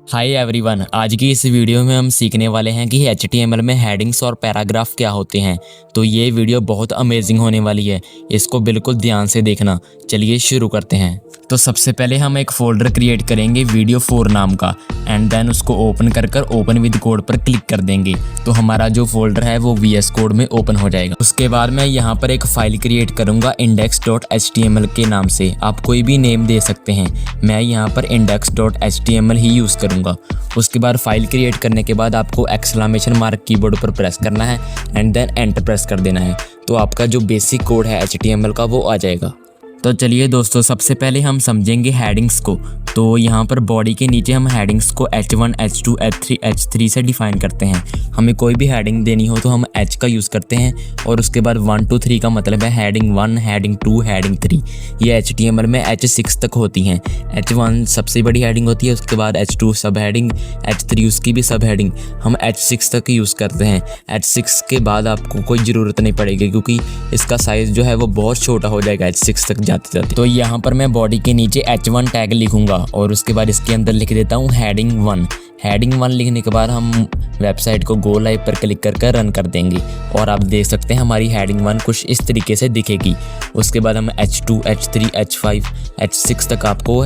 Hi everyone, आज की इस वीडियो में हम सीखने वाले हैं कि HTML में हेडिंग्स और पैराग्राफ क्या होते हैं। तो ये वीडियो बहुत अमेजिंग होने वाली है, इसको बिल्कुल ध्यान से देखना। चलिए शुरू करते हैं। तो सबसे पहले हम एक फ़ोल्डर क्रिएट करेंगे वीडियो 4 नाम का एंड देन उसको ओपन कर ओपन विद कोड पर क्लिक कर देंगे तो हमारा जो फोल्डर है वो VS कोड में ओपन हो जाएगा। उसके बाद मैं यहाँ पर एक फ़ाइल क्रिएट करूँगा index.html के नाम से। आप कोई भी नेम दे सकते हैं, मैं यहाँ पर index.html ही यूज़ करूँगा। उसके बाद फाइल क्रिएट करने के बाद आपको एक्सक्लेमेशन मार्क कीबोर्ड पर प्रेस करना है एंड देन एंटर प्रेस कर देना है। तो आपका जो बेसिक कोड है HTML का वो आ जाएगा। तो चलिए दोस्तों, सबसे पहले हम समझेंगे हेडिंग्स को। तो यहाँ पर बॉडी के नीचे हम हेडिंग्स को H1, H2, H3, H3 से डिफ़ाइन करते हैं। हमें कोई भी हेडिंग देनी हो तो हम H का यूज़ करते हैं और उसके बाद 1, 2, 3 का मतलब है हेडिंग 1, हेडिंग 2, हेडिंग 3। ये HTML में H6 तक होती हैं। H1 सबसे बड़ी हेडिंग होती है, उसके बाद H2 सब हेडिंग, H3 उसकी भी सब हेडिंग। हम H6 तक यूज़ करते हैं। H6 के बाद आपको कोई ज़रूरत नहीं पड़ेगी क्योंकि इसका साइज़ जो है वो बहुत छोटा हो जाएगा H6 तक जाते जाते। तो यहाँ पर मैं बॉडी के नीचे H1 टैग लिखूँगा और उसके बाद इसके अंदर लिख देता हूँ हेडिंग 1। हेडिंग 1 लिखने के बाद हम वेबसाइट को गो लाइव पर क्लिक कर रन कर देंगे और आप देख सकते हैं हमारी हेडिंग 1 कुछ इस तरीके से दिखेगी। उसके बाद हम H2, H3, H5, H6 तक आपको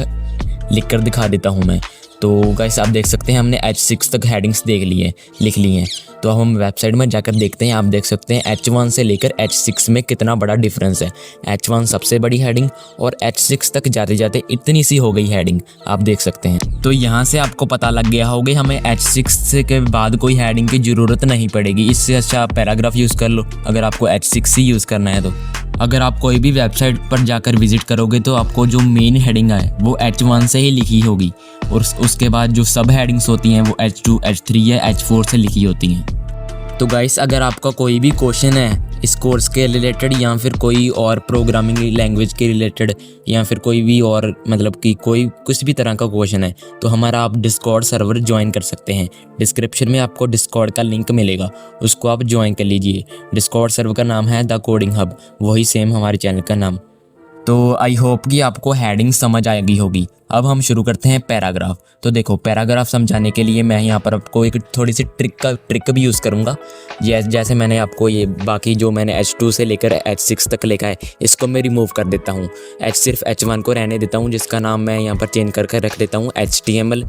लिख कर दिखा देता हूँ मैं। तो गाइस आप देख सकते हैं हमने H6 तक हेडिंग्स लिख ली हैं। तो अब हम वेबसाइट में जाकर देखते हैं। आप देख सकते हैं H1 से लेकर H6 में कितना बड़ा डिफरेंस है। H1 सबसे बड़ी हेडिंग और H6 तक जाते जाते इतनी सी हो गई हेडिंग, आप देख सकते हैं। तो यहाँ से आपको पता लग गया होगा हमें H6 के बाद कोई हेडिंग की ज़रूरत नहीं पड़ेगी। इससे अच्छा आप पैराग्राफ यूज़ कर लो अगर आपको H6 ही यूज़ करना है। तो अगर आप कोई भी वेबसाइट पर जाकर विजिट करोगे तो आपको जो मेन हेडिंग है वो H1 से ही लिखी होगी और उसके बाद जो सब हेडिंग्स होती हैं वो H2, H3 या H4 से लिखी होती हैं। तो गाइस अगर आपका कोई भी क्वेश्चन है इस कोर्स के रिलेटेड या फिर कोई और प्रोग्रामिंग लैंग्वेज के रिलेटेड या फिर कोई भी और मतलब कि कोई कुछ भी तरह का क्वेश्चन है तो हमारा आप डिस्कॉर्ड सर्वर ज्वाइन कर सकते हैं। डिस्क्रिप्शन में आपको डिस्कॉर्ड का लिंक मिलेगा, उसको आप ज्वाइन कर लीजिए। डिस्कॉर्ड सर्वर का नाम है द कोडिंग हब, वही सेम हमारे चैनल का नाम। तो आई होप कि आपको हेडिंग समझ आ गई होगी। अब हम शुरू करते हैं पैराग्राफ। तो देखो, पैराग्राफ समझाने के लिए मैं यहाँ पर आपको एक थोड़ी सी ट्रिक भी यूज़ करूँगा। जैसे मैंने आपको ये बाकी जो मैंने H2 से लेकर H6 तक लिखा है इसको मैं रिमूव कर देता हूँ। सिर्फ H1 को रहने देता हूँ जिसका नाम मैं यहाँ पर चेंज करके रख देता हूँ HTML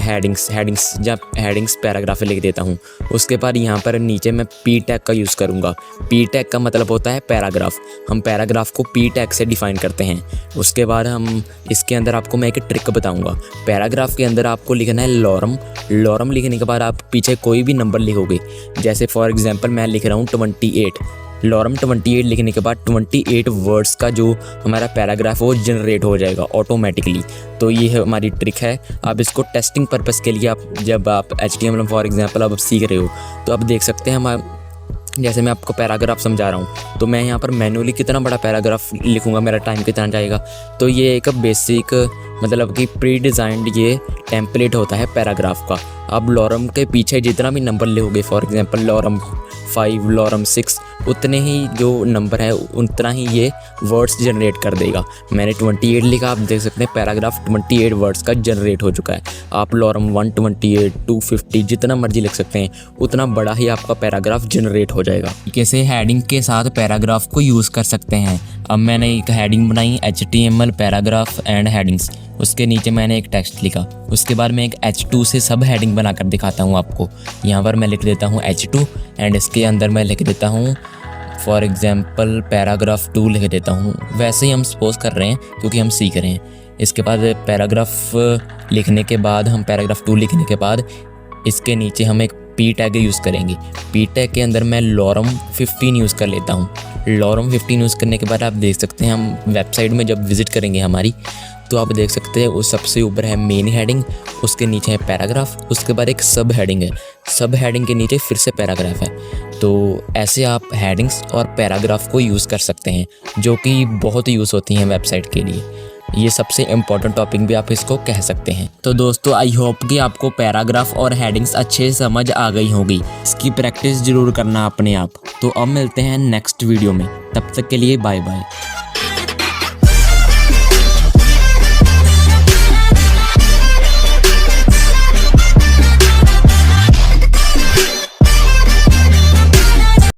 हेडिंग्स पैराग्राफ लिख देता हूँ। उसके बाद यहाँ पर नीचे मैं P टैग का यूज़ करूँगा। P टैग का मतलब होता है पैराग्राफ। हम पैराग्राफ को P टैग से डिफ़ाइन करते हैं। उसके बाद हम इसके अंदर आपको मैं एक ट्रिक बताऊँगा। पैराग्राफ के अंदर आपको लिखना है लॉरम लिखने के बाद आप पीछे कोई भी नंबर लिखोगे। जैसे फॉर एग्जांपल मैं लिख रहा हूँ 28। लॉरम 28 लिखने के बाद 28 वर्ड्स का जो हमारा पैराग्राफ वो जनरेट हो जाएगा ऑटोमेटिकली। तो ये है हमारी ट्रिक है। आप इसको टेस्टिंग पर्पस के लिए जब आप HTML फॉर एग्जांपल आप सीख रहे हो तो आप देख सकते हैं हम जैसे मैं आपको पैराग्राफ समझा रहा हूँ तो मैं यहाँ पर मैन्युअली कितना बड़ा पैराग्राफ लिखूँगा, मेरा टाइम कितना जाएगा। तो ये एक बेसिक मतलब कि प्री डिज़ाइंड ये टेम्पलेट होता है पैराग्राफ का। अब लॉरम के पीछे जितना भी नंबर लिखोगे, फॉर एग्जांपल लॉरम 5, लॉरम 6, उतने ही जो नंबर है उतना ही ये वर्ड्स जनरेट कर देगा। मैंने 28 लिखा, आप देख सकते हैं पैराग्राफ 28 वर्ड्स का जनरेट हो चुका है। आप लॉरम 128, 250 जितना मर्जी लिख सकते हैं, उतना बड़ा ही आपका पैराग्राफ जनरेट हो जाएगा। कैसे हेडिंग के साथ पैराग्राफ को यूज़ कर सकते हैं। अब मैंने एक हेडिंग बनाई HTML पैराग्राफ एंड हेडिंग्स, उसके नीचे मैंने एक टेक्स्ट लिखा। उसके बाद मैं एक H2 से सब हेडिंग बनाकर दिखाता हूँ आपको। यहाँ पर मैं लिख देता हूँ H2 एंड इसके अंदर मैं लिख देता हूँ फॉर एग्जांपल पैराग्राफ 2 लिख देता हूँ। वैसे ही हम सपोज कर रहे हैं क्योंकि हम सीख रहे हैं। इसके बाद पैराग्राफ लिखने के बाद हम पैराग्राफ 2 लिखने के बाद इसके नीचे हम एक P टैग यूज़ करेंगे। P टैग के अंदर मैं लॉरम 15 यूज़ कर लेता हूँ। लॉरम 15 यूज़ करने के बाद आप देख सकते हैं हम वेबसाइट में जब विज़िट करेंगे हमारी तो आप देख सकते हैं उस सबसे ऊपर है मेन हेडिंग, उसके नीचे है पैराग्राफ, उसके बाद एक सब हेडिंग है, सब हेडिंग के नीचे फिर से पैराग्राफ है। तो ऐसे आप हेडिंग्स और पैराग्राफ को यूज़ कर सकते हैं जो कि बहुत यूज़ होती हैं वेबसाइट के लिए। ये सबसे इम्पॉर्टेंट टॉपिक भी आप इसको कह सकते हैं। तो दोस्तों आई होप कि आपको पैराग्राफ और हेडिंग्स अच्छे समझ आ गई होगी। इसकी प्रैक्टिस ज़रूर करना अपने आप। तो अब मिलते हैं नेक्स्ट वीडियो में, तब तक के लिए बाय बाय।